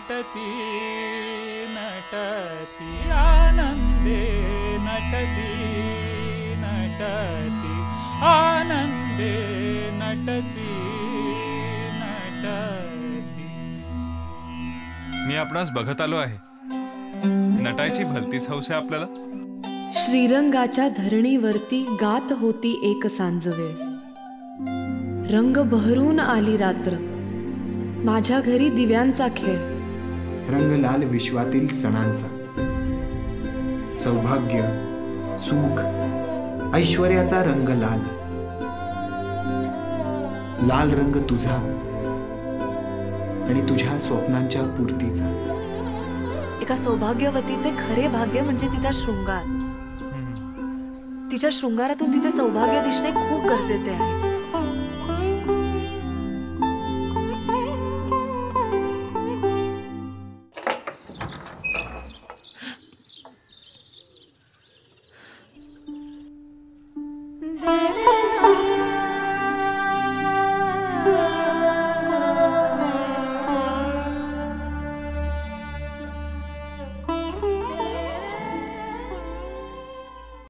नटती नटती आनंदे नटती नटती आनंदे नटती नटती। मी आपणास बघत आलो आहे, नटायची भलतीच हौस आहे आपल्याला। श्रीरंगाच्या धरणीवरती गात होती एक सांजवेळ, रंग बहरून आली रात्र, माझ्या घरी दिव्यांचा खेळ। रंग लाल विश्वातील सणांचा, सौभाग्य सुख ऐश्वर्याचा रंग लाल, लाल रंग तुझा आणि तुझ्या स्वप्नांच्या पूर्तीचा। एका सौभाग्यवतीचे खरे भाग्य म्हणजे तिचा शृंगार, तिच्या शृंगारातून तिचे सौभाग्य दिसणे खूप गरजेचे आहे। देवे